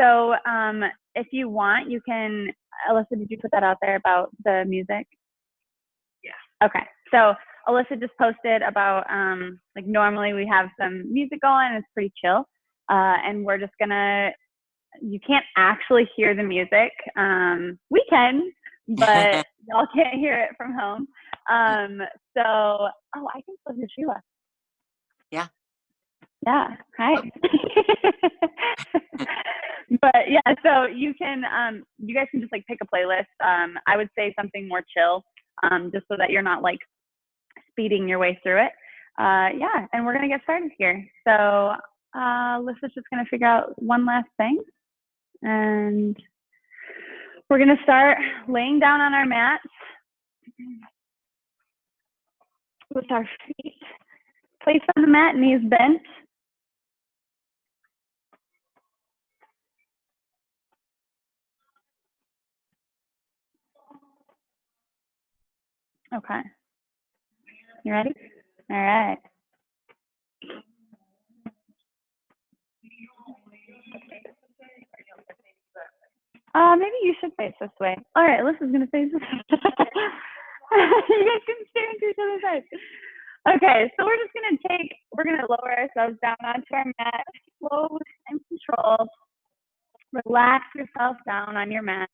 so if you want, you can, Alyssa, did you put that out there about the music? Yeah. Okay, so Alyssa just posted about, like normally we have some music going, it's pretty chill, and we're just gonna, you can't actually hear the music. We can, but y'all can't hear it from home. So, oh, I think so is Sheila. Yeah. Yeah, hi. But yeah, so you can, you guys can just like pick a playlist. I would say something more chill, just so that you're not like speeding your way through it. Yeah, and we're gonna get started here. So Alyssa's just gonna figure out one last thing, and we're gonna start laying down on our mat with our feet placed on the mat, knees bent. Okay. You ready? All right. Maybe you should face this way. All right, Alyssa's gonna face this way. You guys can stare into each other's eyes. Okay, so we're gonna lower ourselves down onto our mat, slow and controlled. Relax yourself down on your mat.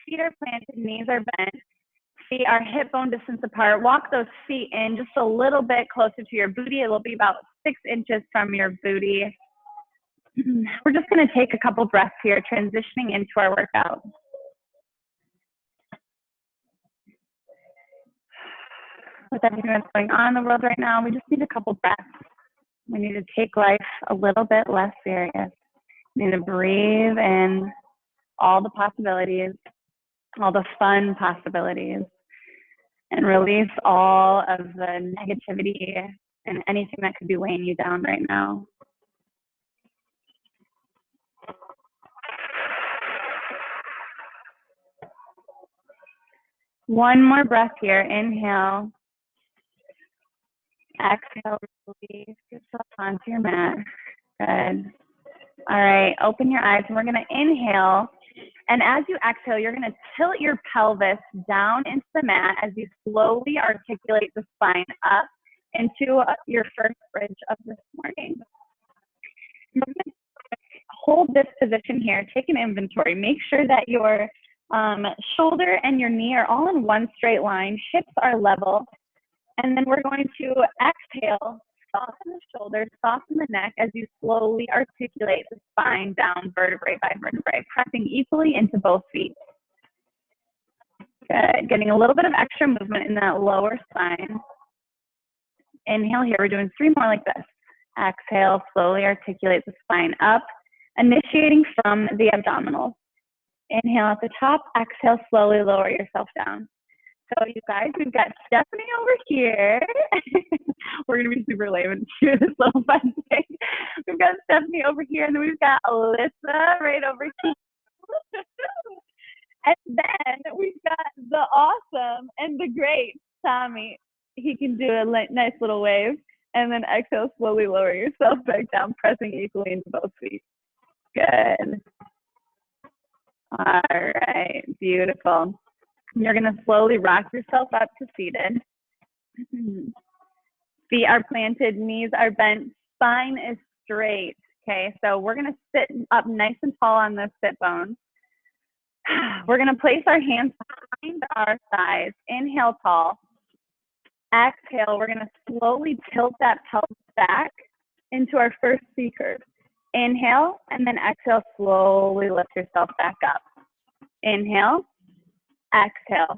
Feet are planted, knees are bent. Feet are hip bone distance apart. Walk those feet in just a little bit closer to your booty. It will be about 6 inches from your booty. We're just going to take a couple breaths here, transitioning into our workout. With everything that's going on in the world right now, we just need a couple breaths. We need to take life a little bit less serious. We need to breathe in all the possibilities, all the fun possibilities, and release all of the negativity and anything that could be weighing you down right now. One more breath here. Inhale. Exhale, release yourself onto your mat. Good. All right, open your eyes and we're gonna inhale. And as you exhale, you're gonna tilt your pelvis down into the mat as you slowly articulate the spine up into your first bridge of this morning. You're gonna hold this position here, take an inventory. Make sure that your shoulder and your knee are all in one straight line, hips are level. And then we're going to exhale, soften the shoulders, soften the neck as you slowly articulate the spine down vertebrae by vertebrae, pressing equally into both feet. Good. Getting a little bit of extra movement in that lower spine. Inhale here. We're doing 3 more like this. Exhale, slowly articulate the spine up, initiating from the abdominals. Inhale at the top. Exhale, slowly lower yourself down. So you guys, we've got Stephanie over here. We're going to be super lame and do this little fun thing. We've got Stephanie over here, and then we've got Alyssa right over here. And then we've got the awesome and the great Tommy. He can do a nice little wave. And then exhale, slowly lower yourself back down, pressing equally into both feet. Good. All right, beautiful. You're going to slowly rock yourself up to seated. Feet are planted, knees are bent, spine is straight. Okay, so we're going to sit up nice and tall on the sit bones. We're going to place our hands behind our thighs. Inhale tall. Exhale, we're going to slowly tilt that pelvis back into our first C curve. Inhale, and then exhale, slowly lift yourself back up. Inhale. Exhale,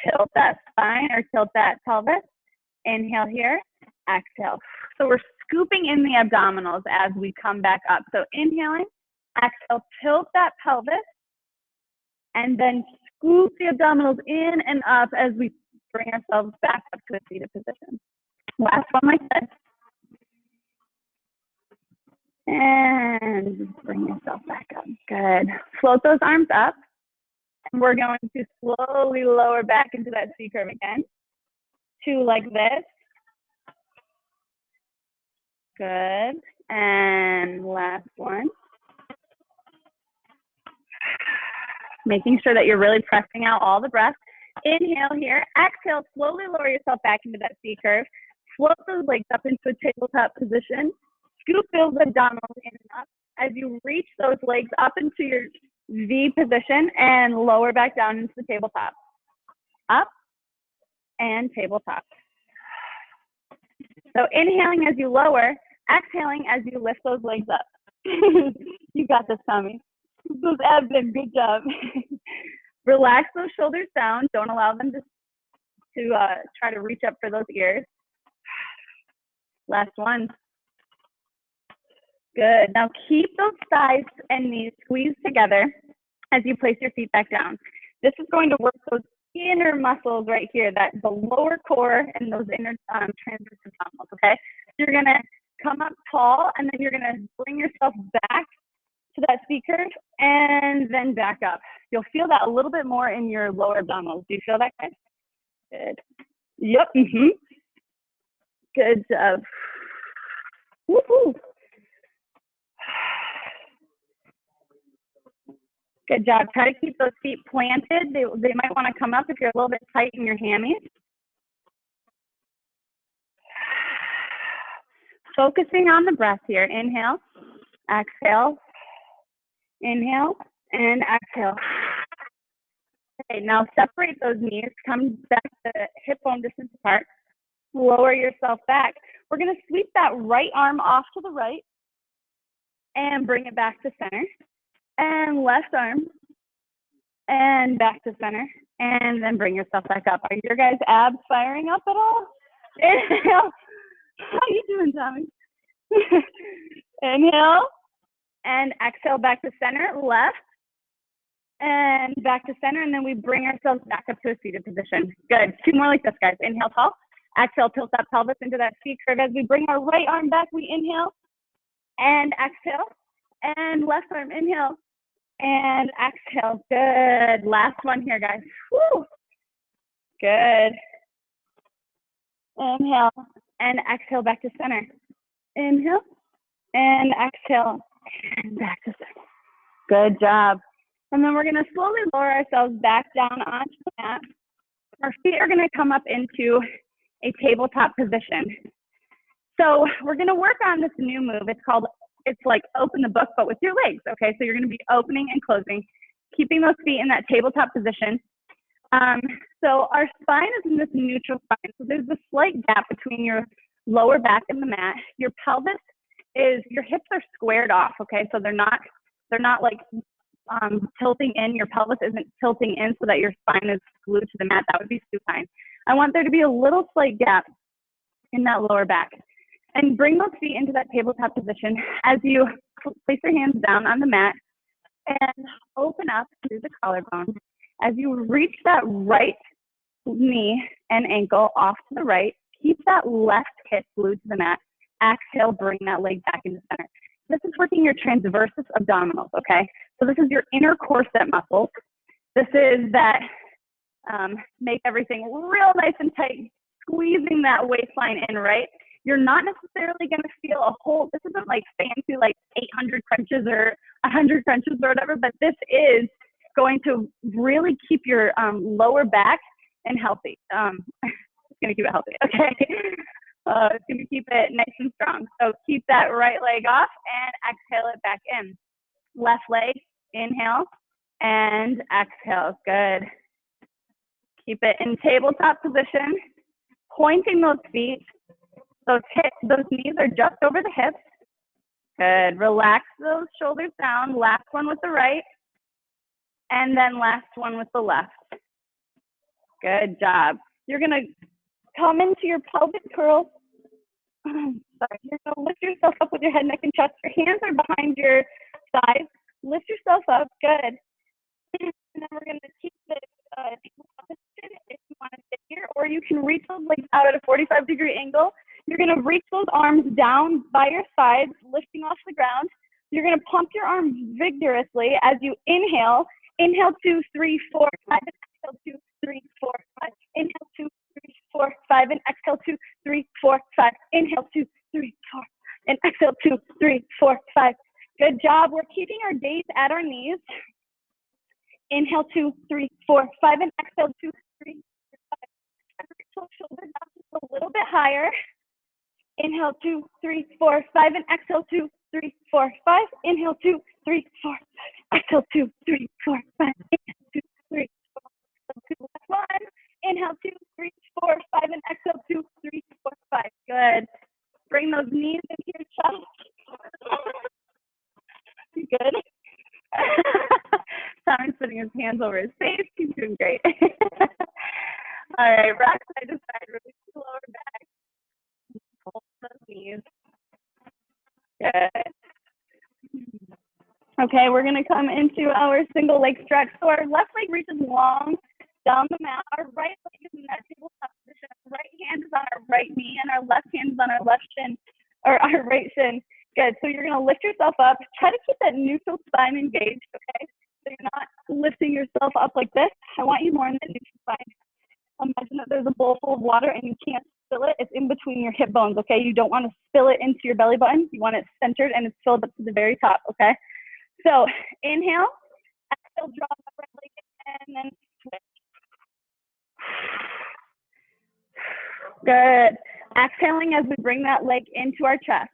tilt that spine or tilt that pelvis. Inhale here, exhale. So we're scooping in the abdominals as we come back up. So inhaling, exhale, tilt that pelvis, and then scoop the abdominals in and up as we bring ourselves back up to a seated position. Last one like this. And bring yourself back up. Good. Float those arms up. We're going to slowly lower back into that C curve again. 2 like this. Good. And last one. making sure that you're really pressing out all the breath. Inhale here. Exhale, slowly lower yourself back into that C curve. Float those legs up into a tabletop position. Scoop those abdominals in and up as you reach those legs up into your V position and lower back down into the tabletop. Up and tabletop. So inhaling as you lower, exhaling as you lift those legs up. You got this, Tommy. Those abs in, good job. Relax those shoulders down. Don't allow them to try to reach up for those ears. Last one. Good. Now keep those thighs and knees squeezed together as you place your feet back down. This is going to work those inner muscles right here, that the lower core and those inner transverse abdominals, okay? You're gonna come up tall and then you're gonna bring yourself back to that C curve and then back up. You'll feel that a little bit more in your lower abdominals. Do you feel that, guys? Good. Yep. Good job. Woohoo. Good job. Try to keep those feet planted. They might want to come up if you're a little bit tight in your hammies. Focusing on the breath here. Inhale, exhale, inhale, and exhale. Okay, now separate those knees. Come back to hip bone distance apart. Lower yourself back. We're going to sweep that right arm off to the right and bring it back to center. And left arm and back to center. And then bring yourself back up. Are your guys' abs firing up at all? Inhale. How you doing, Tommy? Inhale and exhale back to center, left and back to center, and then we bring ourselves back up to a seated position. Good. Two more like this, guys. Inhale, tall. Exhale, tilt that pelvis into that C curve. As we bring our right arm back, we inhale and exhale, and left arm, inhale and exhale. Good. Last one here, guys. Woo. Good. Inhale and exhale back to center. Inhale and exhale and back to center. Good job. And then we're going to slowly lower ourselves back down onto the mat. Our feet are going to come up into a tabletop position. So we're going to work on this new move. It's like open the book, but with your legs. Okay, so you're going to be opening and closing, keeping those feet in that tabletop position. So our spine is in this neutral spine. So there's a slight gap between your lower back and the mat. Your pelvis your hips are squared off. Okay, so they're not like tilting in. Your pelvis isn't tilting in so that your spine is glued to the mat. That would be supine. I want there to be a little slight gap in that lower back. And bring those feet into that tabletop position as you place your hands down on the mat and open up through the collarbone. As you reach that right knee and ankle off to the right, keep that left hip glued to the mat. Exhale, bring that leg back into center. This is working your transversus abdominals, okay? So this is your inner corset muscles. This is that make everything real nice and tight, squeezing that waistline in, right? You're not necessarily going to feel a whole, this isn't like fancy like 800 crunches or 100 crunches or whatever, but this is going to really keep your lower back and healthy. It's going to keep it healthy, okay? It's going to keep it nice and strong. So keep that right leg off and exhale it back in. Left leg, inhale and exhale. Good. Keep it in tabletop position, pointing those feet. Those knees are just over the hips. Good. Relax those shoulders down. Last one with the right. And then last one with the left. Good job. You're going to come into your pelvic curl. Sorry. You're going to lift yourself up with your head, neck, and chest. Your hands are behind your thighs. Lift yourself up. Good. And then we're going to keep this position if you want to sit here, or you can reach those legs out at a 45-degree angle. You're going to reach those arms down by your sides, lifting off the ground. You're going to pump your arms vigorously as you inhale. Inhale 2, 3, 4, 5. Exhale 2, 3, 4, 5. Inhale 2, 3, 4, 5. And exhale 2, 3, 4, 5. Inhale 2, 3, 4. And exhale 2, 3, 4, 5. Good job. We're keeping our gaze at our knees. Inhale, 2, 3, 4, 5, and exhale, 2, 3, 4, 5. Shoulders down just a little bit higher. Inhale, 2, 3, 4, 5, and exhale, 2, 3, 4, 5. Inhale, 2, 3, 4, 5. Exhale, 2, 3, 4, 5. Inhale, 2, 3, 4, 5. 2, last one. Inhale, 2, 3, 4, 5, and exhale, 2, 3, 4, 5. Good. Bring those knees into your chest. Good. Simon's putting his hands over his face. He's doing great. All right, rock side to side. Release the lower back. Hold those knees. Good. Okay, we're going to come into our single leg stretch. So our left leg reaches long down the mat. Our right leg is in that tabletop position. Our right hand is on our right knee, and our left hand is on our left shin, or our right shin. Good. So you're going to lift yourself up. Try to keep that neutral spine engaged, okay? So you're not lifting yourself up like this. I want you more in the neutral spine. Imagine that there's a bowl full of water and you can't spill it. It's in between your hip bones, okay? You don't want to spill it into your belly button. You want it centered and it's filled up to the very top, okay? So inhale, exhale, draw the right leg in, and then switch. Good. Exhaling as we bring that leg into our chest.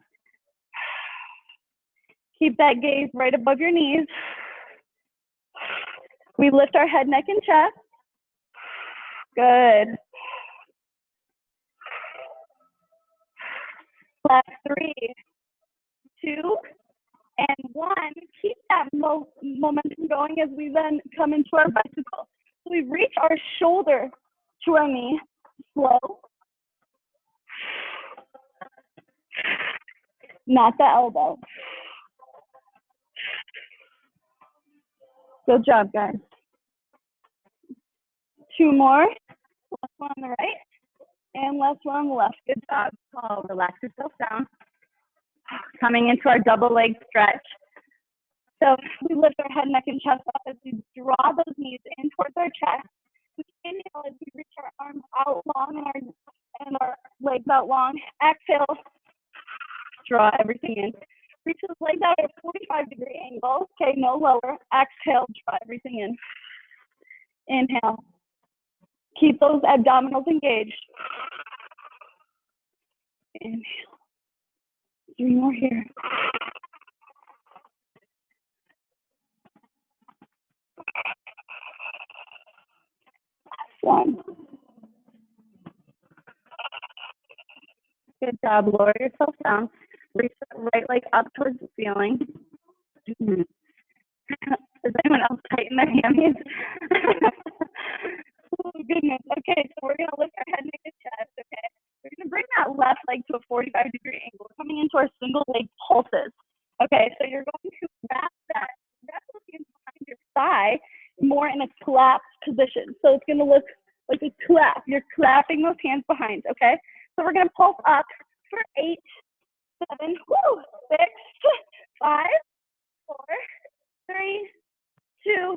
Keep that gaze right above your knees. We lift our head, neck, and chest. Good. Last 3, 2, and 1. Keep that momentum going as we then come into our bicycle. So we reach our shoulder to our knee. Slow. Not the elbow. Good job, guys. 2 more. Last one on the right. And last one on the left. Good job. Oh, relax yourself down. Coming into our double leg stretch. So we lift our head, neck, and chest up as we draw those knees in towards our chest. We inhale as we reach our arms out long and our legs out long. Exhale. Draw everything in. Reach those legs out at a 45-degree angle. Okay, no lower. Exhale. Draw everything in. Inhale. Keep those abdominals engaged. Inhale. 3 more here. Last one. Good job. Lower yourself down. Reach that right leg up towards the ceiling. Does anyone else tighten their hammies? Oh, goodness. Okay, so we're going to lift our head, neck, and chest, okay? We're going to bring that left leg to a 45-degree angle. We're coming into our single leg pulses. Okay, so you're going to wrap those hands behind your thigh more in a collapsed position. So it's going to look like a clap. You're clapping those hands behind, okay? So we're going to pulse up for 8, 7, 6, 5, 4, 3, 2,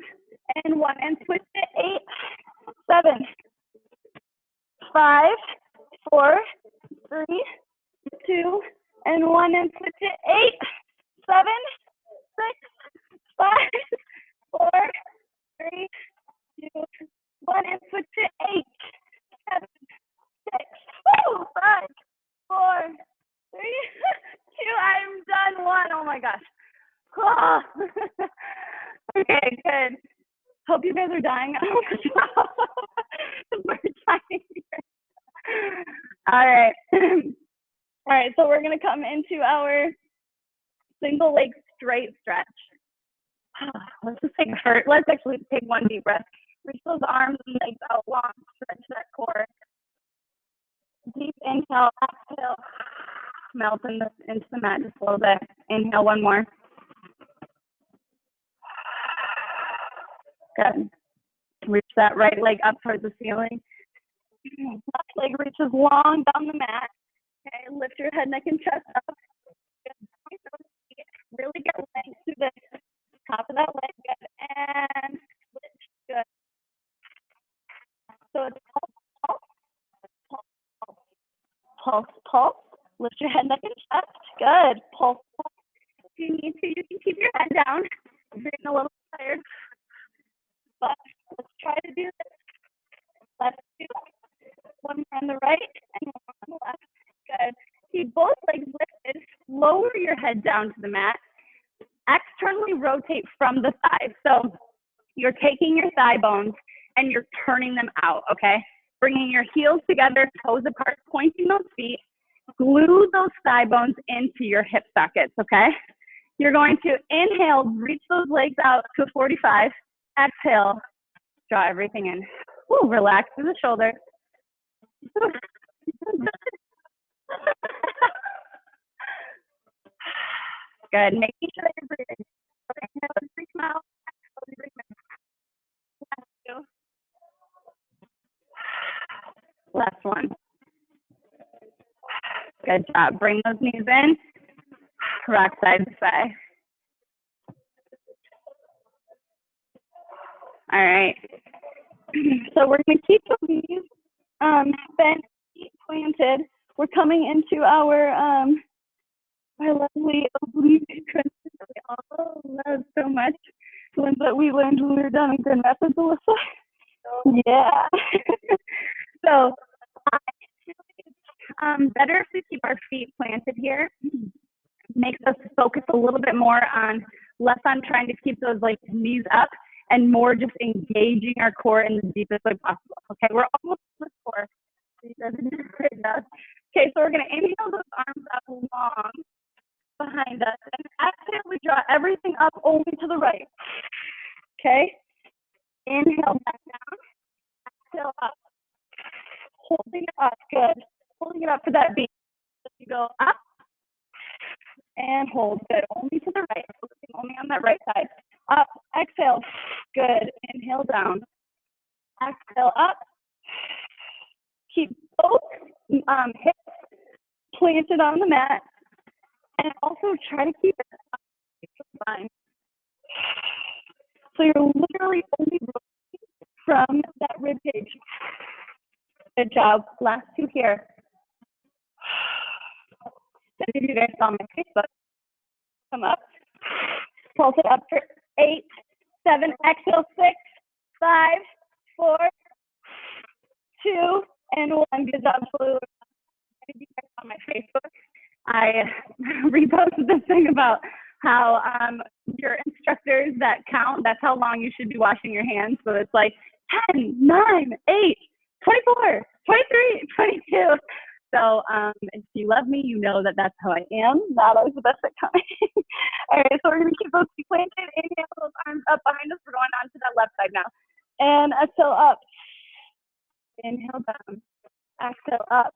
and 1. And switch to 8, 7, 5, 4, 3, 2, and 1. And switch to 8, 7, 6, 5, 4, 3, 2, 1. And switch to 8, 7, 6, 5, 4, 3, 2. I'm done. 1. Oh my gosh. Oh. Okay, good. Hope you guys are dying. We're dying. All right. All right, so we're going to come into our single leg straight stretch. Let's actually take 1 deep breath. Reach those arms and legs out long. Stretch that core. Deep inhale, exhale. Melt into the mat just a little bit. Inhale, 1 more. Good. Reach that right leg up towards the ceiling. Left leg reaches long down the mat. Okay, lift your head, neck, and chest up. Really get length through the top of that leg. Good. And switch. Good. So it's pulse, pulse. Lift your head, neck, and chest. Good. Pulse, pulse. If you need to, you can keep your head down. If you're getting a little tired. your head down to the mat. Externally rotate from the side. So you're taking your thigh bones and you're turning them out, okay? Bringing your heels together, toes apart, pointing those feet. Glue those thigh bones into your hip sockets, okay? You're going to inhale, reach those legs out to a 45. Exhale, draw everything in. Woo, relax through the shoulders. Good. Making sure that you're breathing. Okay, inhale, breathe out. Exhale, breathe in. Last one. Good job. Bring those knees in. Rock side to side. All right. So we're going to keep the knees bent, feet planted. We're coming into our lovely oblique crunches that we all love so much. The ones that we learned when we were down in Grand Rapids, Alyssa. Yeah. So better if we keep our feet planted here. Makes us focus a little bit more on, less on trying to keep those like knees up and more just engaging our core in the deepest way possible. Okay, we're almost to the core. Okay, so we're gonna inhale those arms up long behind us, and exhale, we draw everything up only to the right. Okay, inhale back down, exhale up, holding it up, good. Holding it up for that beat. You go up and hold, good. Only to the right, focusing only on that right side. Up, exhale, good. Inhale down, exhale up. Keep both hips planted on the mat, and also try to keep it fine. So you're literally only rotating from that rib cage. Good job. Last two here. If you guys saw my Facebook, come up. Pulse it up for 8, 7, exhale, 6, 5, 4, 2, and 1. Good job, Blue. If you guys saw my Facebook, I reposted this thing about how your instructors that count, that's how long you should be washing your hands. So it's like 10, 9, 8, 24, 23, 22. So if you love me, you know that that's how I am. Not always the best at counting. All right, so we're going to keep those feet planted. Inhale those arms up behind us. We're going on to that left side now. And exhale up. Inhale down. Exhale up.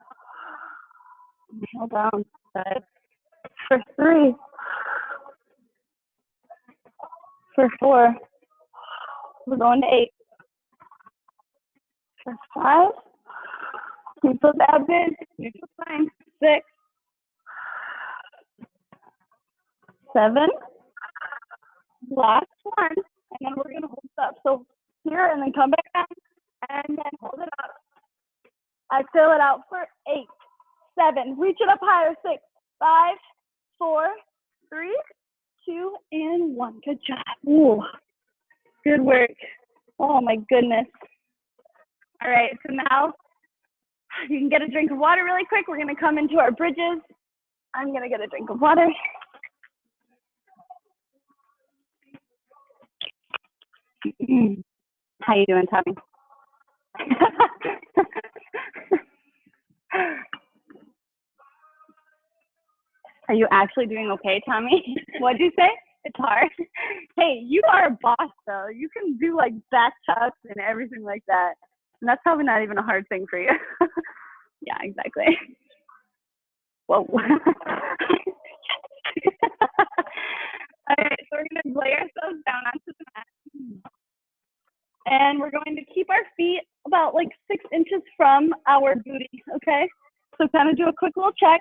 Inhale down. Good. For 3. For 4. We're going to 8. For 5. Keep those abs in. Neutral spine. 6. 7. Last one. And then we're going to hold it up. So here and then come back down. And then hold it up. Exhale it out for 8, 7. Reach it up higher. 6, 5, 4, 3, 2, and 1. Good job. Ooh. Good work. Oh my goodness. All right, so now you can get a drink of water really quick. We're going to come into our bridges. I'm going to get a drink of water. How you doing, Tommy? Are you actually doing okay, Tommy? What'd you say? It's hard. Hey, you are a boss, though. You can do like back tucks and everything like that. And that's probably not even a hard thing for you. Yeah, exactly. Whoa. All right, so we're going to lay ourselves down onto the mat. And we're going to keep our feet about like 6 inches from our booty, okay? So kind of do a quick little check.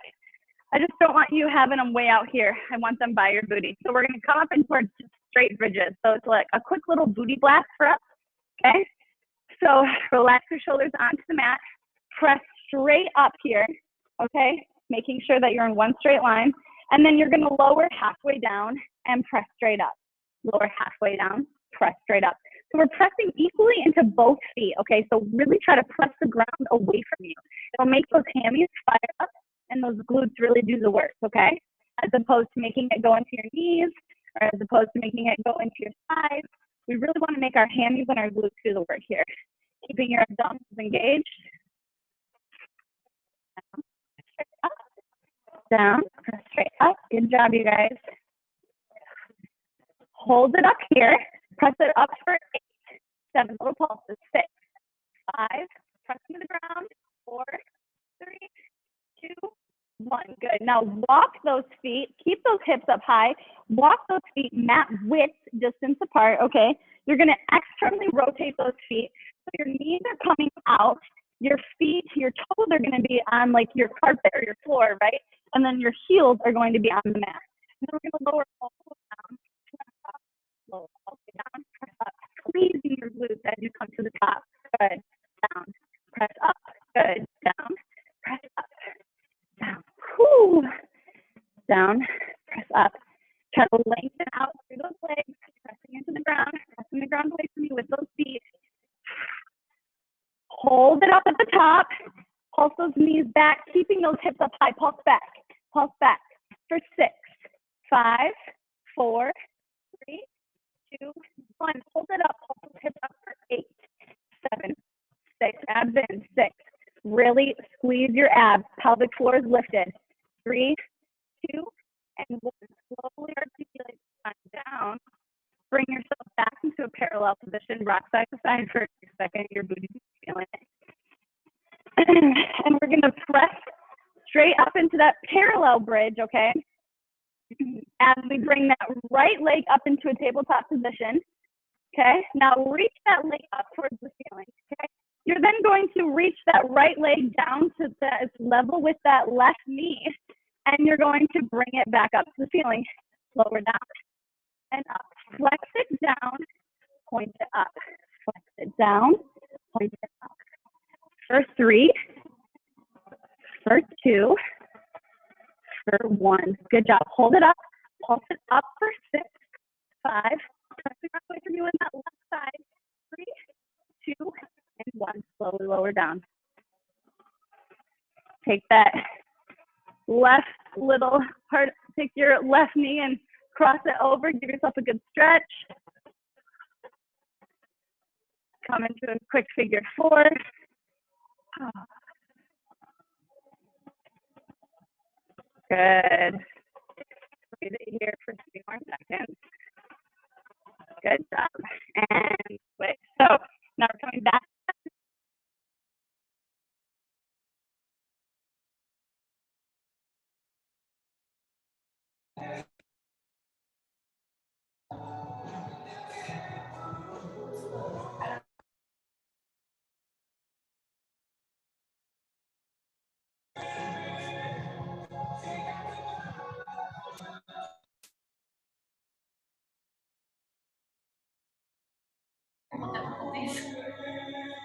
I just don't want you having them way out here. I want them by your booty. So we're going to come up into our straight bridges. So it's like a quick little booty blast for us, okay? So relax your shoulders onto the mat. Press straight up here, okay? Making sure that you're in one straight line. And then you're going to lower halfway down and press straight up. Lower halfway down, press straight up. So we're pressing equally into both feet, okay? So really try to press the ground away from you. It'll make those hammies fire up and those glutes really do the work, okay? as opposed to making it go into your knees or as opposed to making it go into your thighs. We really want to make our hammies and our glutes do the work here. Keeping your abdominals engaged. Down, press straight up. Good job, you guys. Hold it up here. Press it up for 8, 7 little pulses. 6, 5, pressing to the ground. 4, 3, 2, 1. Good. Now walk those feet. Keep those hips up high. Walk those feet mat width distance apart. Okay. You're going to externally rotate those feet. So your knees are coming out. Your feet, your toes are going to be on like your carpet or your floor, right? And then your heels are going to be on the mat. And then we're going to lower all the way down, press up, lower all the way down, press up, squeezing your glutes as you come to the top. Good. Down, press up. Good. Down, press up. Down. Whoo. Down, press up. Try to lengthen out through those legs, pressing into the ground, pressing the ground away from you with those feet. Hold it up at the top. Pulse those knees back, keeping those hips up high. Pulse back. Pulse back for 6, 5, 4, 3, 2, 1. Hold it up. Pulse those hips up for 8, 7, 6. Abs in. 6. Really squeeze your abs. Pelvic floor is lifted. 3, 2, and 1. Slowly articulate down. Bring yourself back into a parallel position. Rock side to side for a second. Your booty's feeling it. And we're going to press straight up into that parallel bridge, okay? As we bring that right leg up into a tabletop position, okay? Now reach that leg up towards the ceiling, okay? You're then going to reach that right leg down to that it's level with that left knee, and you're going to bring it back up to the ceiling. Lower down and up. Flex it down, point it up. Flex it down, point it up. For 3, for 2, for 1. Good job. Hold it up. Pulse it up for 6, 5. Pressing up away from you on that left side. 3, 2, and 1. Slowly lower down. Take that left little part. Take your left knee and cross it over. Give yourself a good stretch. Come into a quick figure 4. Good. Breathe it here for 3 more seconds. Good job. And switch. So now we're coming back.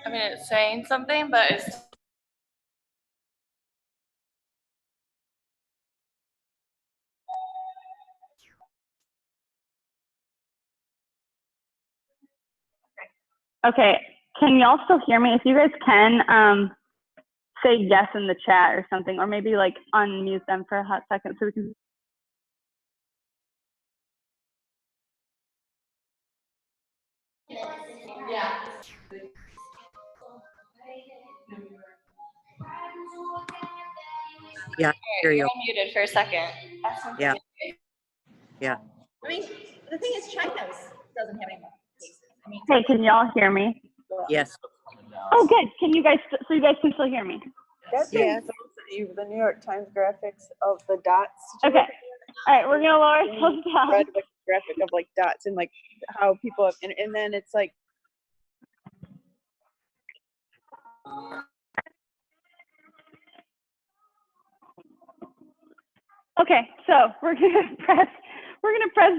I mean, it's saying something, but it's Okay, can y'all still hear me? If you guys can, say yes in the chat or something, or maybe like unmute them for a hot second so we can. yeah. Yeah, I hear You're you. muted for a second. Yeah. Yeah. I mean, the thing is, China doesn't have any cases. I mean, Hey, can y'all hear me? Yes. Oh, good. Can you guys? So you guys can still hear me? Yeah, the New York Times graphics of the dots. Okay. All right, we're gonna lower ourselves down. Read the graphic of like dots and like how people have, and then it's like. Okay, so we're gonna press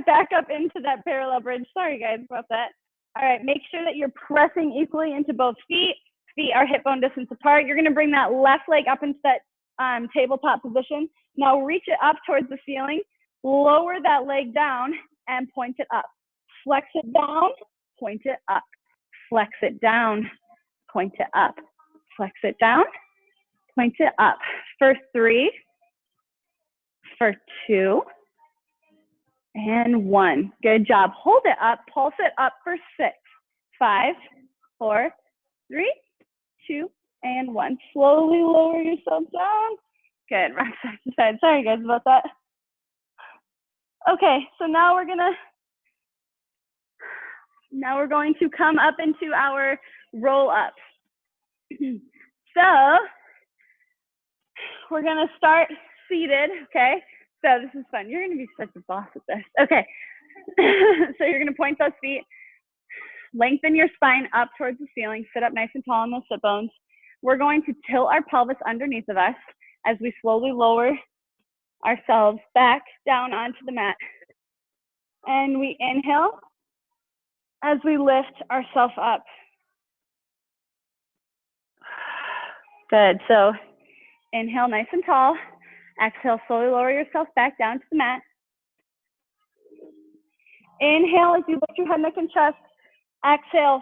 back up into that parallel bridge. Sorry guys about that. All right, make sure that you're pressing equally into both feet. Feet are hip bone distance apart. You're gonna bring that left leg up into that tabletop position. Now reach it up towards the ceiling. Lower that leg down and point it up. Flex it down, point it up. Flex it down, point it up. Flex it down, point it up. For 3, for 2 and 1. Good job. Hold it up. Pulse it up for 6, 5, 4, 3, 2, and 1. Slowly lower yourself down. Good. Rock side to side. Sorry guys about that. Okay, so now we're going to come up into our roll ups. So we're gonna start seated, okay? So this is fun. You're gonna be such a boss at this. Okay, so you're gonna point those feet, lengthen your spine up towards the ceiling, sit up nice and tall on those sit bones. We're going to tilt our pelvis underneath of us as we slowly lower ourselves back down onto the mat. And we inhale as we lift ourselves up. Good, so inhale nice and tall. Exhale, slowly lower yourself back down to the mat. Inhale as you lift your head, neck, and chest. Exhale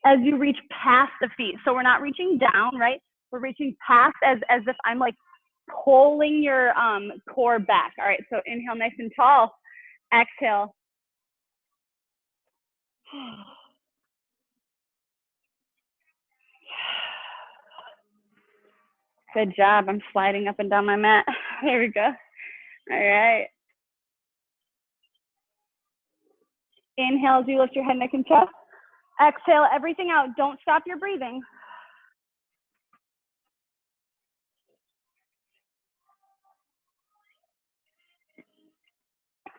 as you reach past the feet. So we're not reaching down, right? We're reaching past as if I'm like pulling your core back. All right, so inhale nice and tall. Exhale. Good job. I'm sliding up and down my mat. There we go. All right. Inhale as you lift your head, neck, and chest. Exhale everything out. Don't stop your breathing.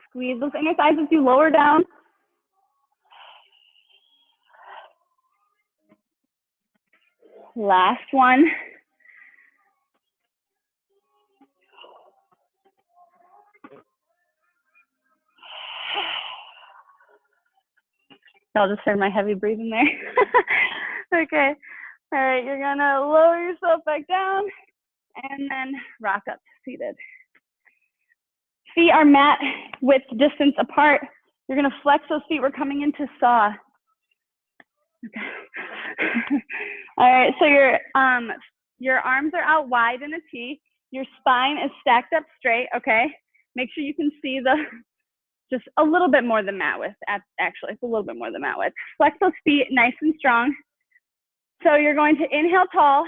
Squeeze those inner thighs as you lower down. Last one. Y'all just heard my heavy breathing there. Okay. All right, you're gonna lower yourself back down and then rock up seated. Feet are mat width distance apart. You're gonna flex those feet. We're coming into saw. Okay. All right, so your arms are out wide in a T. Your spine is stacked up straight, okay? Make sure you can see just a little bit more than mat width. Actually, it's a little bit more than mat width. Flex those feet nice and strong. So you're going to inhale tall,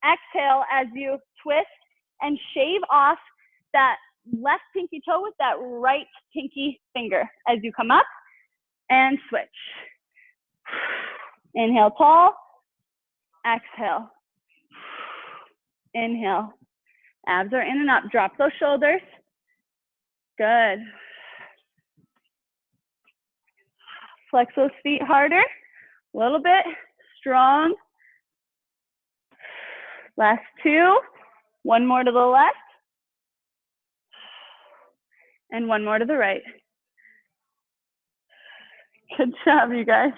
exhale as you twist and shave off that left pinky toe with that right pinky finger as you come up and switch. Inhale tall, exhale. Inhale. Abs are in and up. Drop those shoulders. Good. Flex those feet harder. A little bit. Strong. Last 2. One more to the left. And one more to the right. Good job, you guys.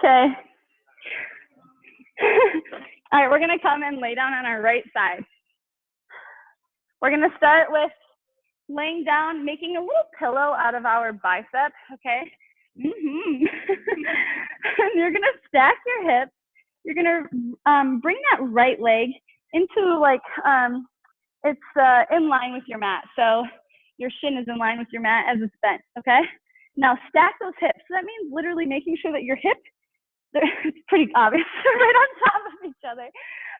Okay. All right, we're gonna come and lay down on our right side. We're gonna start with laying down, making a little pillow out of our bicep, okay? And you're gonna stack your hips. You're gonna bring that right leg into like, it's in line with your mat. So your shin is in line with your mat as it's bent, okay? Now stack those hips. So that means literally making sure that your hips, it's pretty obvious, right on top of each other.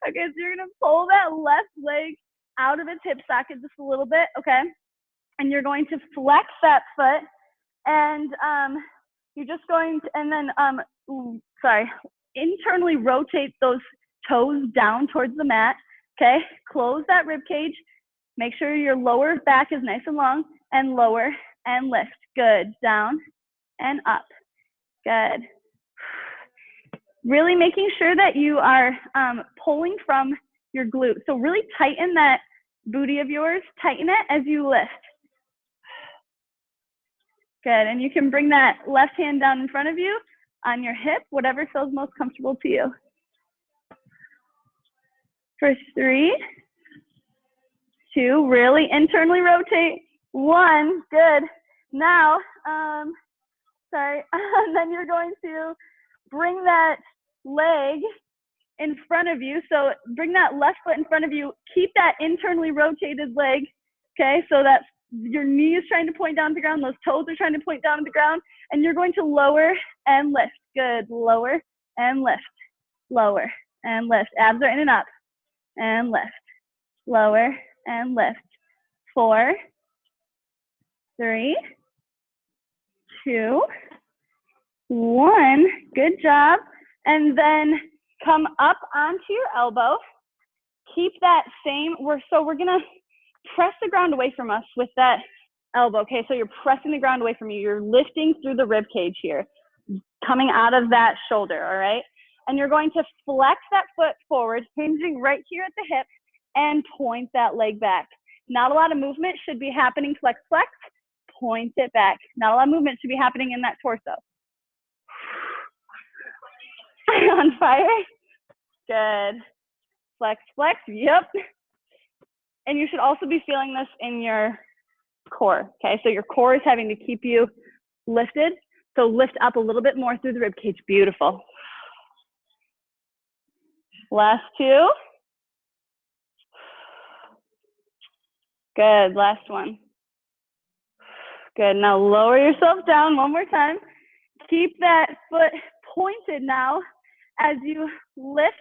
Okay, so you're gonna pull that left leg out of its hip socket just a little bit, okay? And you're going to flex that foot, and you're just going to, and then, internally rotate those toes down towards the mat, okay? Close that rib cage. Make sure your lower back is nice and long, and lower and lift. Good. Down and up. Good. Really making sure that you are pulling from your glute. So really tighten that booty of yours. Tighten it as you lift. Good. And you can bring that left hand down in front of you on your hip, whatever feels most comfortable to you. For 3, 2, really internally rotate. 1, good. Now, and then you're going to bring that leg in front of you. So bring that left foot in front of you. Keep that internally rotated leg, okay? So that your knee is trying to point down to the ground. Those toes are trying to point down to the ground. And you're going to lower and lift. Good. Lower and lift. Lower and lift. Abs are in and up. And lift. Lower and lift. 4, 3, 2, 1. Good job. And then come up onto your elbow. Keep that same, we're gonna press the ground away from us with that elbow, okay? So you're pressing the ground away from you. You're lifting through the rib cage here, coming out of that shoulder, all right? And you're going to flex that foot forward, hinging right here at the hip, and point that leg back. Not a lot of movement should be happening. Flex, flex, point it back. Not a lot of movement should be happening in that torso. On fire? Good. Flex, flex, yep. And you should also be feeling this in your core, okay? So your core is having to keep you lifted. So lift up a little bit more through the rib cage. Beautiful. Last 2. Good, last one. Good, now lower yourself down one more time. Keep that foot pointed now as you lift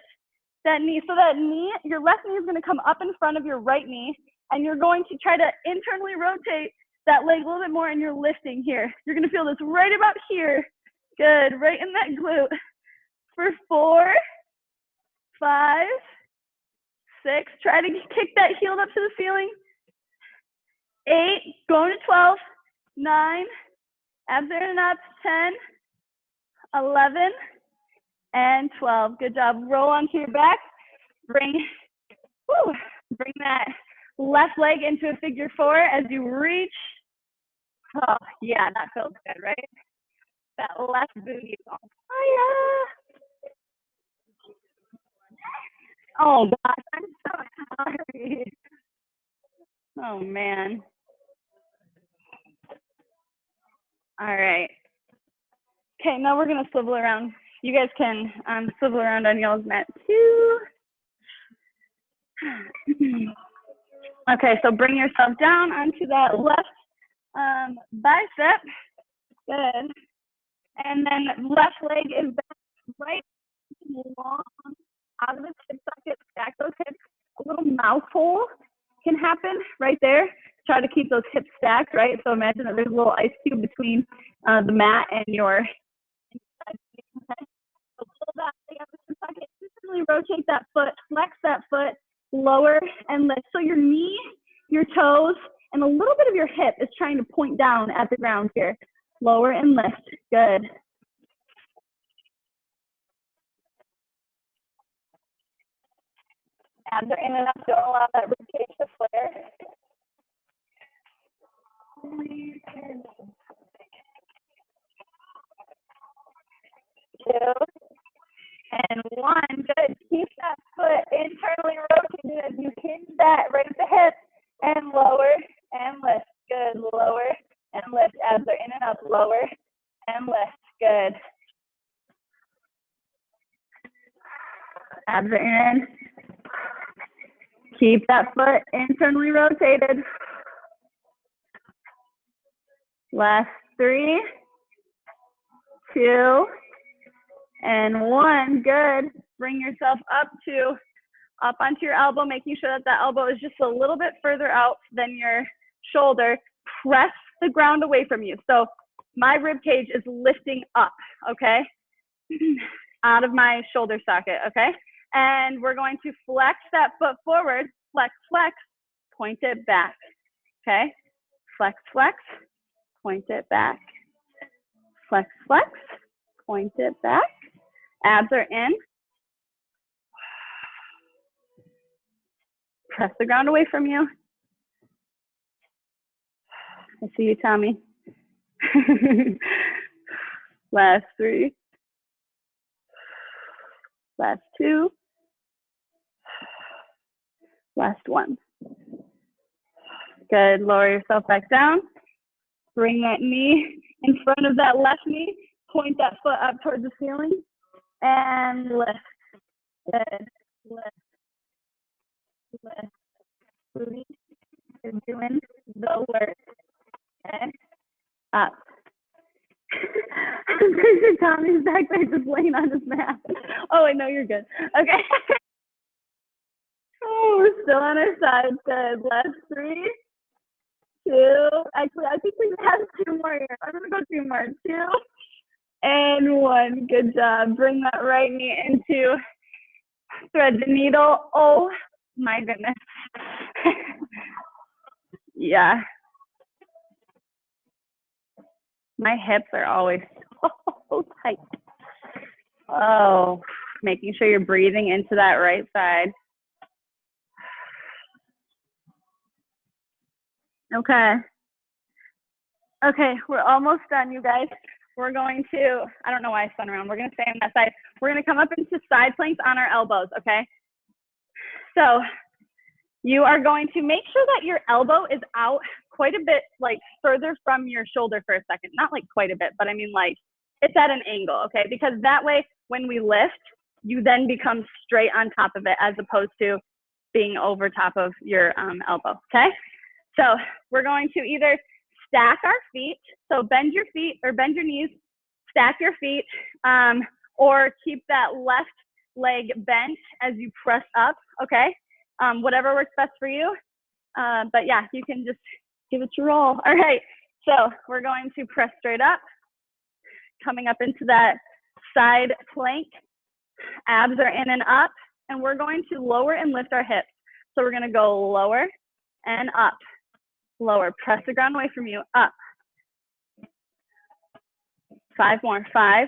that knee. So that knee, your left knee is gonna come up in front of your right knee, and you're going to try to internally rotate that leg a little bit more, and you're lifting here. You're gonna feel this right about here. Good, right in that glute. For 4, 5, 6, try to kick that heel up to the ceiling. 8, going to 12, 9, abs in and up, 10, 11, and 12. Good job. Roll onto your back. Bring that left leg into a figure 4 as you reach. Oh, yeah, that feels good, right? That left booty is on fire. Oh, gosh, I'm so sorry. Oh, man. All right. Okay, now we're going to swivel around. You guys can swivel around on y'all's mat, too. Okay, so bring yourself down onto that left bicep. Good. And then left leg is back right long out of the hip socket. Stack those hips. A little mouth hole can happen right there. Try to keep those hips stacked, right? So imagine that there's a little ice cube between the mat and your inside. Okay? So pull that leg out of the hip socket. Just really rotate that foot, flex that foot, lower and lift. So your knee, your toes, and a little bit of your hip is trying to point down at the ground here. Lower and lift. Good. Abs are in and up. Don't allow that rib cage to flare. 2 and 1. Good. Keep that foot internally rotated as you hinge that right at the hip and lower and lift. Good. Lower and lift. Abs are in and up. Lower and lift. Good. Abs are in. Keep that foot internally rotated. Last 3, 2, and 1. Good. Bring yourself up onto your elbow, making sure that that elbow is just a little bit further out than your shoulder. Press the ground away from you. So my rib cage is lifting up, okay? Out of my shoulder socket, okay? And we're going to flex that foot forward. Flex, flex, point it back, okay? Flex, flex, point it back. Flex, flex, point it back. Abs are in. Press the ground away from you. I see you, Tommy. Last 3. Last 2. Last 1. Good. Lower yourself back down. Bring that knee in front of that left knee. Point that foot up towards the ceiling. And lift. Good. Lift, lift, release. You're doing the work. Okay. Up. Tommy's back there just laying on his mat. Oh, I know you're good. Okay. Oh, we're still on our side. Good. Left 3, 2. Actually, I think we have 2 more here. I'm gonna go 2 more. 2 and 1. Good job. Bring that right knee into thread the needle. Oh my goodness. Yeah. My hips are always so tight. Oh, making sure you're breathing into that right side. Okay. Okay, we're almost done, you guys. We're going to, I don't know why I spun around. We're going to stay on that side. We're going to come up into side planks on our elbows, okay? So you are going to make sure that your elbow is out quite a bit, like further from your shoulder for a second. Not like quite a bit, but I mean like it's at an angle, okay? Because that way, when we lift, you then become straight on top of it as opposed to being over top of your elbow, okay? So we're going to either stack our feet, so bend your feet or bend your knees, stack your feet, or keep that left leg bent as you press up, okay? Whatever works best for you. But yeah, you can just give it your roll. All right, so we're going to press straight up, coming up into that side plank. Abs are in and up, and we're going to lower and lift our hips. So we're gonna go lower and up, lower. Press the ground away from you, up. 5 more, 5,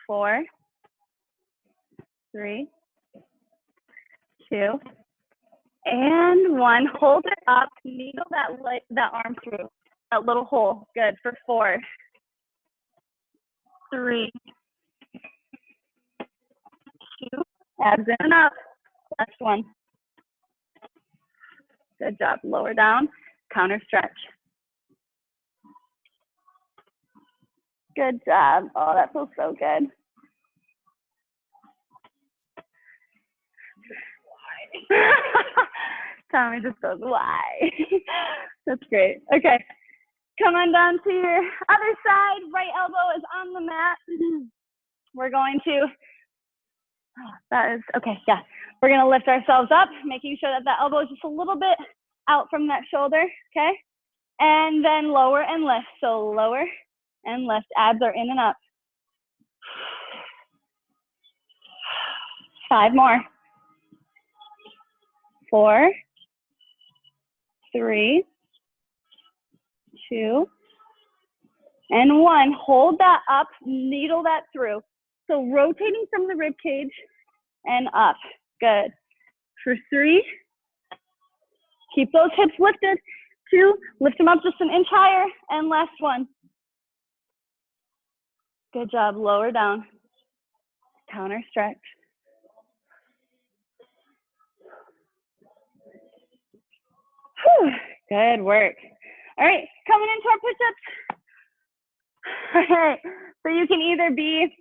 4, 3, 2, and 1. Hold it up, needle that arm through, that little hole. Good, for 4, 3, 2, abs in and up. Last one. Good job, lower down, counter stretch. Good job. Oh, that feels so good. Tommy just goes, why? That's great. Okay, come on down to your other side. Right elbow is on the mat. We're going to, that is, okay, yeah. We're gonna lift ourselves up, making sure that that elbow is just a little bit out from that shoulder, okay? And then lower and lift. So lower and lift. Abs are in and up. 5 more. 4, 3, 2, and 1. Hold that up, needle that through. So rotating from the rib cage and up. Good. For 3, keep those hips lifted. 2, lift them up just an inch higher. And last one. Good job. Lower down. Counter stretch. Whew. Good work. All right, coming into our push-ups. All right, so you can either be,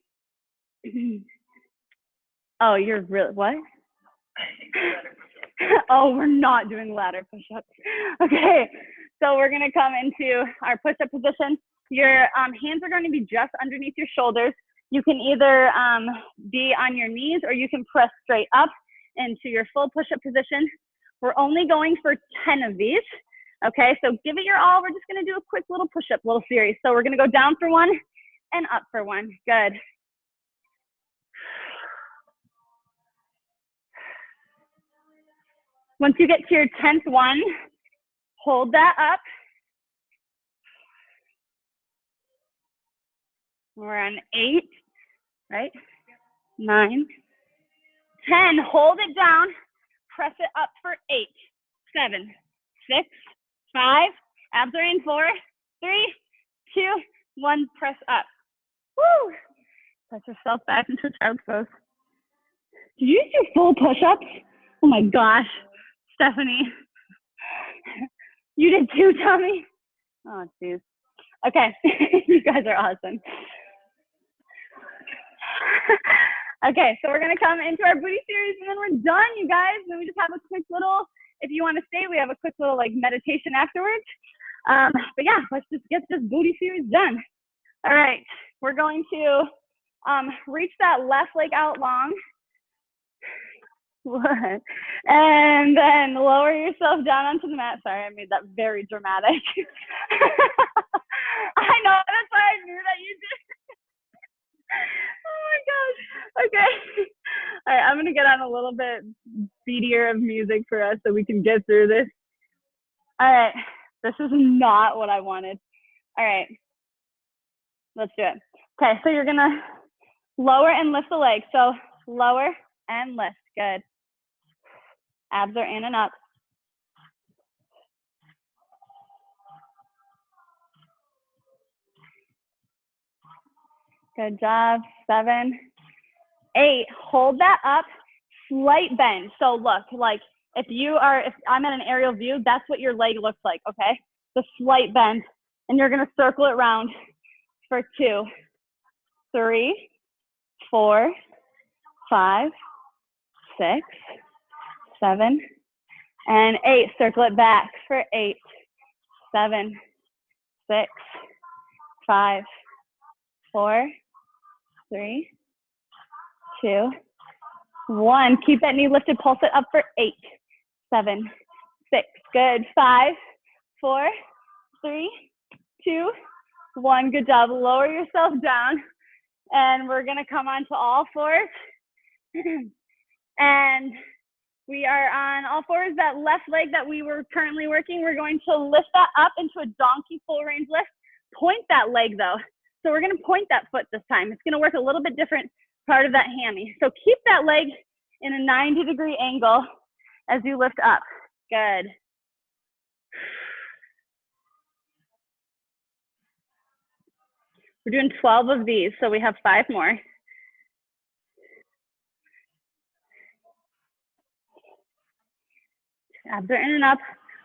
oh, you're really, what? Oh, we're not doing ladder push-ups. Okay, so we're gonna come into our push-up position. Your hands are going to be just underneath your shoulders. You can either be on your knees or you can press straight up into your full push-up position. We're only going for 10 of these. Okay, so give it your all. We're just gonna do a quick little push-up, little series. So we're gonna go down for 1 and up for 1. Good. Once you get to your 10th one, hold that up. We're on 8, right? 9, 10. Hold it down. Press it up for 8, 7, 6, 5. Abs are in 4, 3, 2, 1. Press up. Woo! Press yourself back into child's pose. Did you do full push-ups? Oh my gosh, Stephanie. You did 2, Tommy? Oh, geez. Okay, you guys are awesome. Okay, so we're gonna come into our booty series and then we're done, you guys. Then we just have a quick little, if you wanna stay, we have a quick little like meditation afterwards. But yeah, let's just get this booty series done. All right, we're going to reach that left leg out long. And then lower yourself down onto the mat. Sorry, I made that very dramatic. I know, that's why I knew that you did. Oh my gosh. Okay. All right, I'm gonna get on a little bit speedier of music for us so we can get through this. All right, this is not what I wanted. All right, let's do it. Okay, so you're gonna lower and lift the leg. So lower and lift, good. Abs are in and up. Good job, 7, 8, hold that up, slight bend. So look, like if I'm at an aerial view, that's what your leg looks like, okay? The slight bend, and you're gonna circle it around for 2, 3, 4, 5, 6, 7, and 8. Circle it back for 8, 7, 6, 5, 4, 3, 2, 1. Keep that knee lifted, pulse it up for 8, 7, 6. Good. 5, 4, 3, 2, 1. Good job. Lower yourself down, and we're gonna come onto all fours. And we are on all fours. That left leg that we were currently working, we're going to lift that up into a donkey full range lift. Point that leg though. So we're gonna point that foot this time. It's gonna work a little bit different part of that hammy. So keep that leg in a 90-degree angle as you lift up. Good. We're doing 12 of these, so we have 5 more. Abs are in and up.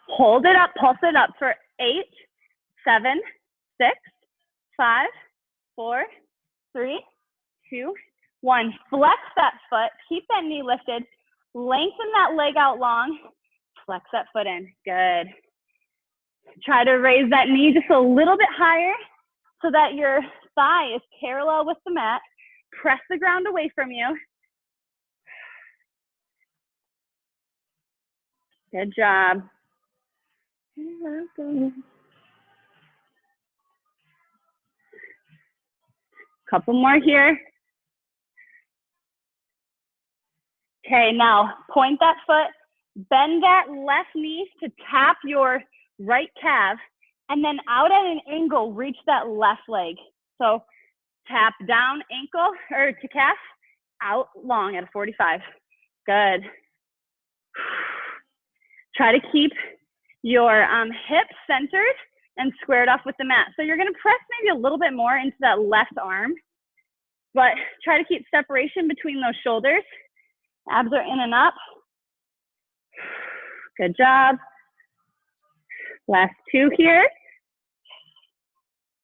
Hold it up, pulse it up for 8, 7, 6, 5, 4, 3, 2, 1. Flex that foot, keep that knee lifted, lengthen that leg out long, flex that foot in, good. Try to raise that knee just a little bit higher so that your thigh is parallel with the mat. Press the ground away from you. Good job. Couple more here. Okay, now point that foot, bend that left knee to tap your right calf, and then out at an angle, reach that left leg. So tap down ankle or to calf, out long at a 45. Good. Try to keep your hips centered and squared off with the mat. So you're gonna press maybe a little bit more into that left arm, but try to keep separation between those shoulders. Abs are in and up. Good job. Last 2 here.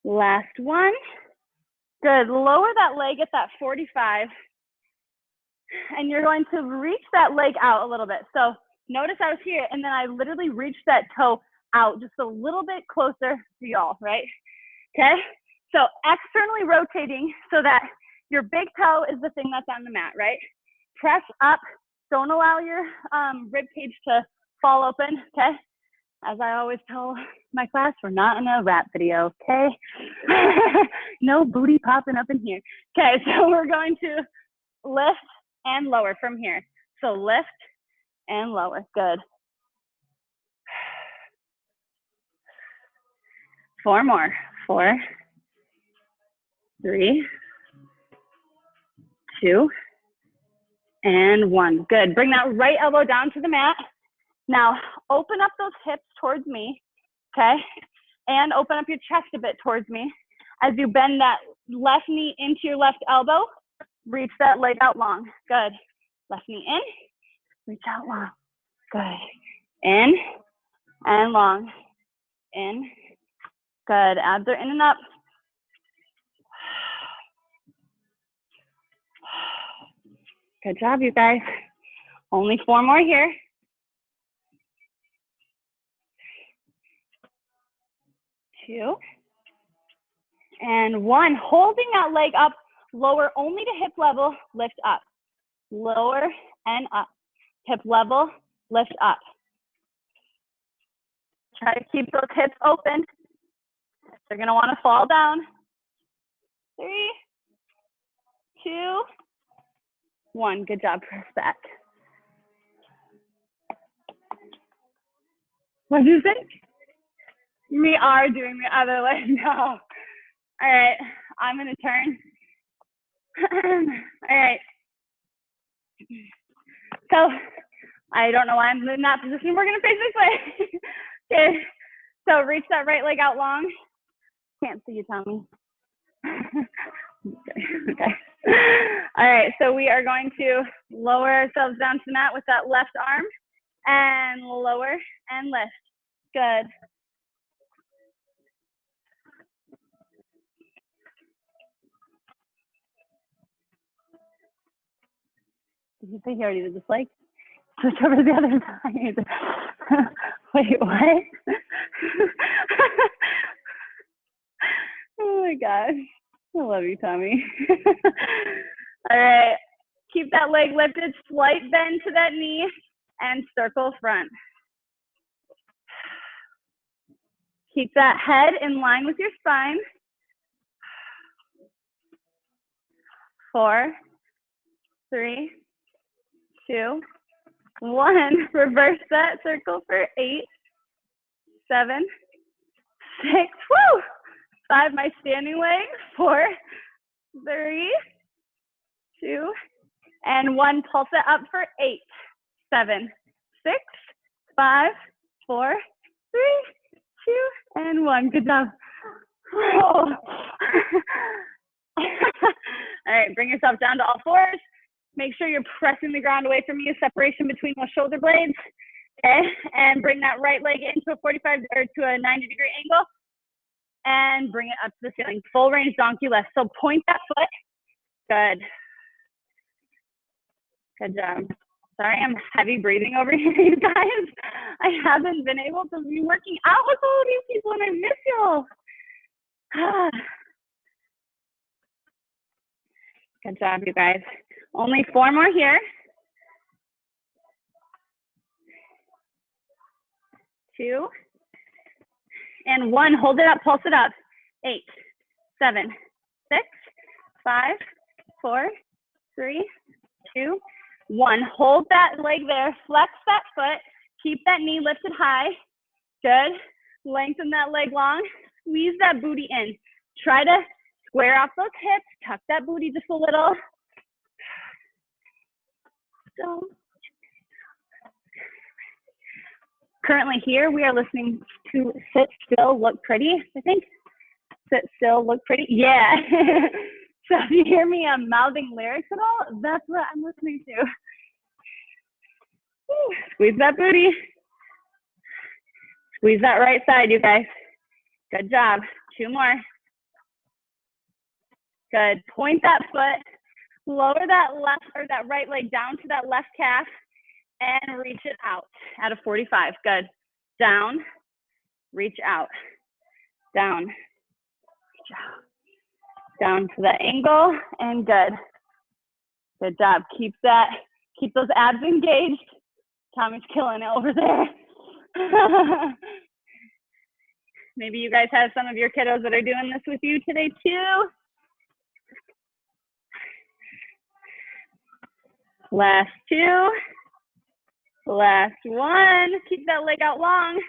Last 1. Good. Lower that leg at that 45. And you're going to reach that leg out a little bit. So notice I was here, and then I literally reached that toe out just a little bit closer to y'all, right? Okay? So externally rotating so that your big toe is the thing that's on the mat, right? Press up. Don't allow your rib cage to fall open, okay? As I always tell my class, we're not in a rap video, okay? No booty popping up in here. Okay, so we're going to lift and lower from here. So lift and lower, good. 4 more, 4, 3, 2, and 1. Good. Bring that right elbow down to the mat. Now, open up those hips towards me, okay? And open up your chest a bit towards me. As you bend that left knee into your left elbow, reach that leg out long. Good. Left knee in, reach out long. Good. In and long. In. Good. Abs are in and up. Good job, you guys. Only 4 more here. 2 and 1. Holding that leg up, lower only to hip level, lift up. Lower and up. Hip level, lift up. Try to keep those hips open. They're gonna wanna fall down. 3, 2, 1. Good job, press back. What do you think? We are doing the other leg now. All right, I'm gonna turn. All right. So I don't know why I'm in that position. We're gonna face this way. Okay. So reach that right leg out long. Can't see you, Tommy. Okay. All right. So we are going to lower ourselves down to the mat with that left arm and lower and lift. Good. Did you say he already did this leg? Switch over to the other side. Wait, what? Oh my gosh. I love you, Tommy. All right. Keep that leg lifted, slight bend to that knee, and circle front. Keep that head in line with your spine. 4, 3, 2, 1. Reverse that circle for 8, 7, 6, woo! 5, my standing leg. 4, 3, 2, and 1. Pulse it up for 8, 7, 6, 5, 4, 3, 2, and 1. Good job. Oh. All right, bring yourself down to all 4s. Make sure you're pressing the ground away from you, separation between those shoulder blades. Okay, and bring that right leg into a 45 or to a 90-degree angle, and bring it up to the ceiling. Full range donkey lift. So point that foot. Good. Good job. Sorry, I'm heavy breathing over here, you guys. I haven't been able to be working out with all of these people, and I miss y'all. Good job, you guys. Only 4 more here. 2 and 1. Hold it up, pulse it up. 8, 7, 6, 5, 4, 3, 2, 1. Hold that leg there. Flex that foot. Keep that knee lifted high. Good. Lengthen that leg long. Squeeze that booty in. Try to square off those hips. Tuck that booty just a little. So, currently here, we are listening to Sit Still, Look Pretty, I think. Sit Still, Look Pretty. Yeah. So if you hear me mouthing lyrics at all, that's what I'm listening to. Woo. Squeeze that booty. Squeeze that right side, you guys. Good job. 2 more. Good. Point that foot. Lower that left or that right leg down to that left calf and reach it out at a 45. Good. Down. Reach out. Down. Reach out. Down to the angle and good. Good job. Keep those abs engaged. Tommy's killing it over there. Maybe you guys have some of your kiddos that are doing this with you today too. Last 2. Last 1. Keep that leg out long.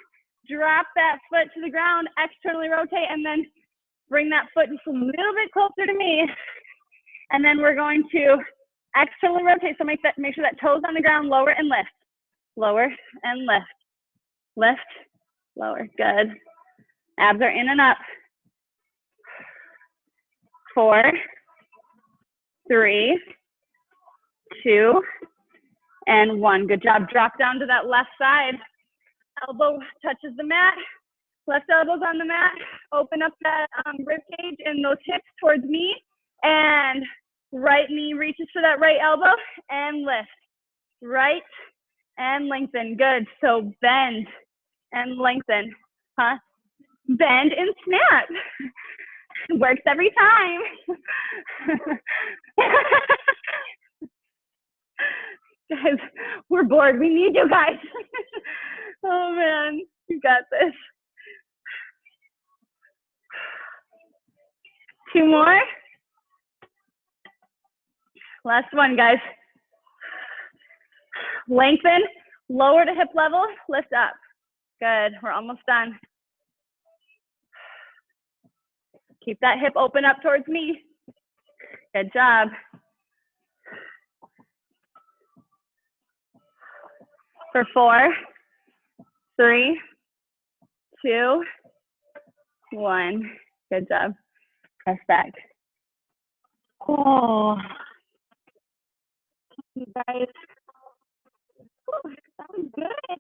Drop that foot to the ground, externally rotate, and then bring that foot just a little bit closer to me. And then we're going to externally rotate. So make sure that toe's on the ground, lower and lift. Lower and lift. Lift, lower. Good. Abs are in and up. 4, 3, 2, and 1. Good job. Drop down to that left side. Elbow touches the mat. Left elbow's on the mat. Open up that rib cage and those hips towards me. And Right knee reaches for that right elbow and lift. Right and lengthen. Good. So bend and lengthen. Huh? Bend and snap. Works every time. Guys, we're bored. We need you guys. Oh man, you got this. 2 more. Last one, guys. Lengthen, lower to hip level, lift up. Good, we're almost done. Keep that hip open up towards me. Good job. For 4, 3, 2, 1. Good job. Press back. Oh, you guys. Oh, that was good.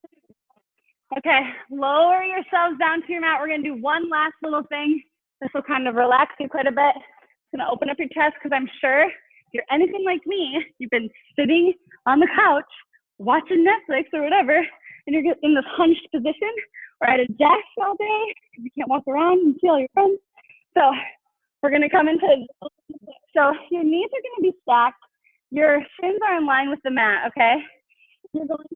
Okay, lower yourselves down to your mat. We're gonna do one last little thing. This will kind of relax you quite a bit. It's gonna open up your chest because I'm sure if you're anything like me, you've been sitting on the couch watching Netflix or whatever, and you're in this hunched position or at a desk all day because you can't walk around and see all your friends. So we're gonna come into, so your knees are gonna be stacked. Your shins are in line with the mat, okay? You're going to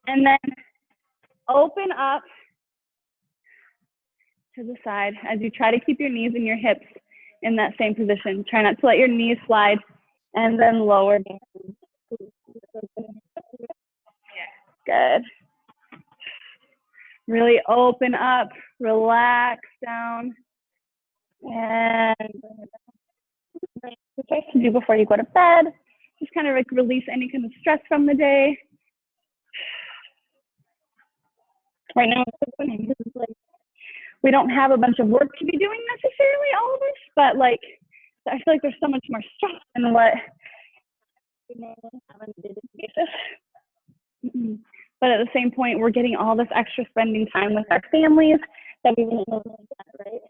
and then open up to the side as you try to keep your knees and your hips in that same position. Try not to let your knees slide, and then lower down. Good. Really open up, relax down, and it's nice to do before you go to bed. Just kind of like release any kind of stress from the day. Right now, we don't have a bunch of work to be doing necessarily, all of us, but like, I feel like there's so much more stress than what we normally have on a daily basis. But at the same point, we're getting all this extra spending time with our families that we wouldn't normally get, right?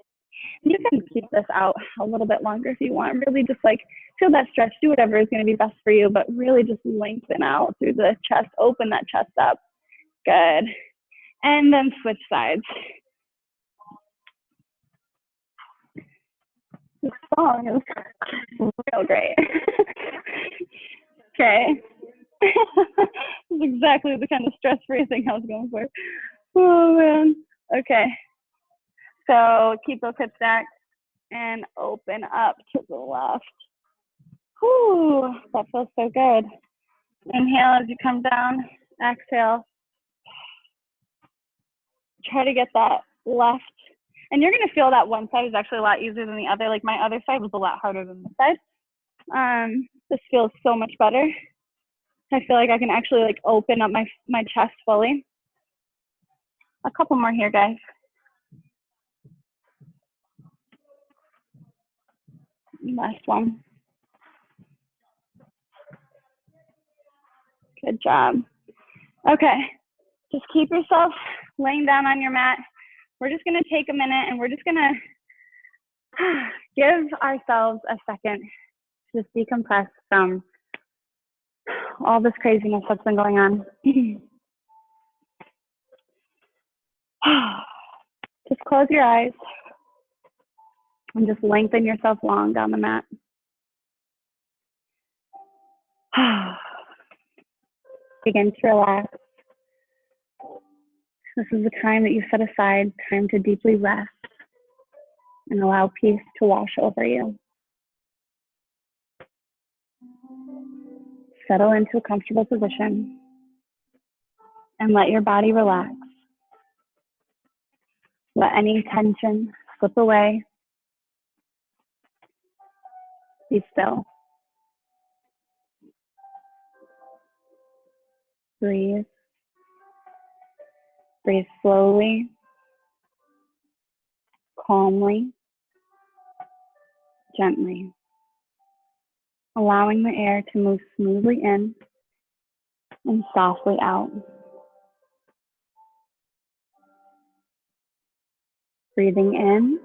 You can keep this out a little bit longer if you want. Really just like feel that stretch, do whatever is going to be best for you, but really just lengthen out through the chest, open that chest up. Good. And then switch sides. This song is real great. Okay. This is exactly the kind of stress-free thing I was going for. Oh man. Okay. So keep those hips stacked and open up to the left. Whew, that feels so good. Inhale as you come down. Exhale. Try to get that left. And you're going to feel that one side is actually a lot easier than the other. Like my other side was a lot harder than this side. This feels so much better. I feel like I can actually like open up my chest fully. A couple more here, guys. Last one. Good job. Okay, just keep yourself laying down on your mat. We're just gonna take a minute and we're just gonna give ourselves a second to just decompress from all this craziness that's been going on. Just close your eyes and just lengthen yourself long down the mat. Begin to relax. This is the time that you set aside, time to deeply rest and allow peace to wash over you. Settle into a comfortable position and let your body relax. Let any tension slip away. Be still. Breathe. Breathe slowly, calmly, gently, allowing the air to move smoothly in and softly out. Breathing in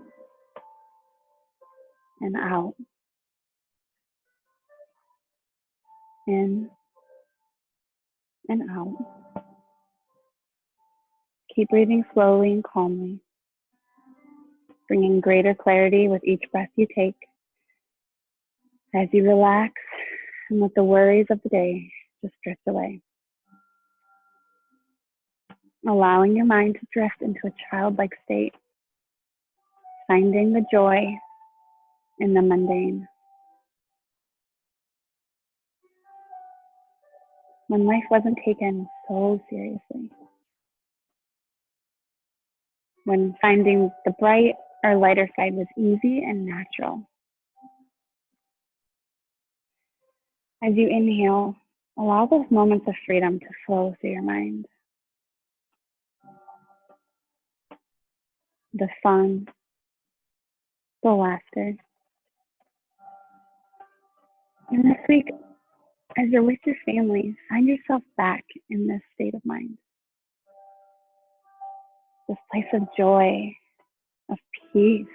and out. In and out. Keep breathing slowly and calmly, bringing greater clarity with each breath you take as you relax and let the worries of the day just drift away. Allowing your mind to drift into a childlike state, finding the joy in the mundane. When life wasn't taken so seriously. When finding the bright or lighter side was easy and natural. As you inhale, allow those moments of freedom to flow through your mind. The fun, the laughter. And this week, as you're with your family, find yourself back in this state of mind. This place of joy, of peace,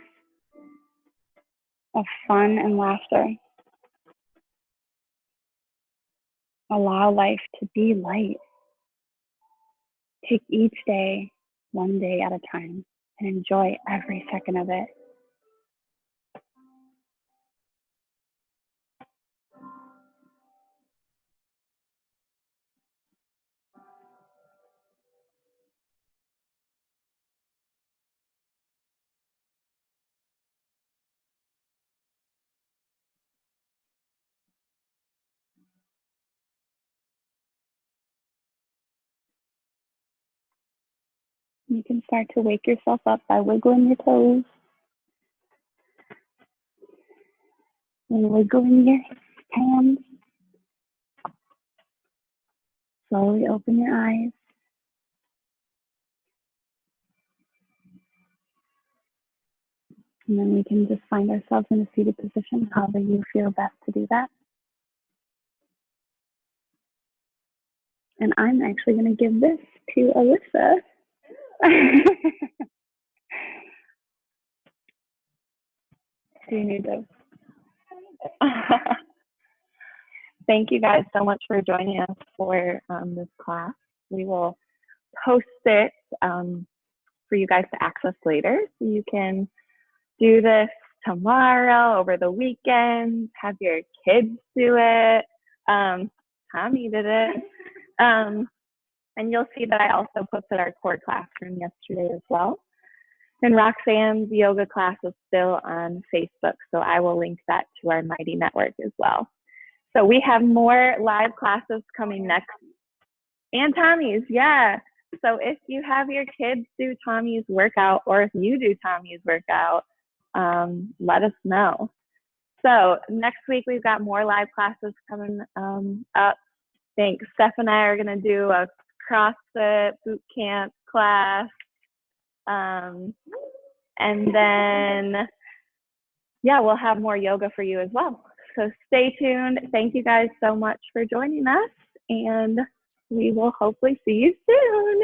of fun and laughter. Allow life to be light. Take each day, one day at a time, and enjoy every second of it. You can start to wake yourself up by wiggling your toes and wiggling your hands. Slowly open your eyes. And then we can just find ourselves in a seated position, however you feel best to do that. And I'm actually going to give this to Alyssa. Do you need to? Thank you guys so much for joining us for this class. We will post it for you guys to access later. So you can do this tomorrow, over the weekend, have your kids do it. Tommy did it. And you'll see that I also posted our core classroom yesterday as well. And Roxanne's yoga class is still on Facebook, so I will link that to our Mighty Network as well. So we have more live classes coming next. And Tommy's, yeah. So if you have your kids do Tommy's workout, or if you do Tommy's workout, let us know. So next week we've got more live classes coming up. I think Steph and I are going to do a CrossFit boot camp class. And then, yeah, we'll have more yoga for you as well. So stay tuned. Thank you guys so much for joining us, and we will hopefully see you soon.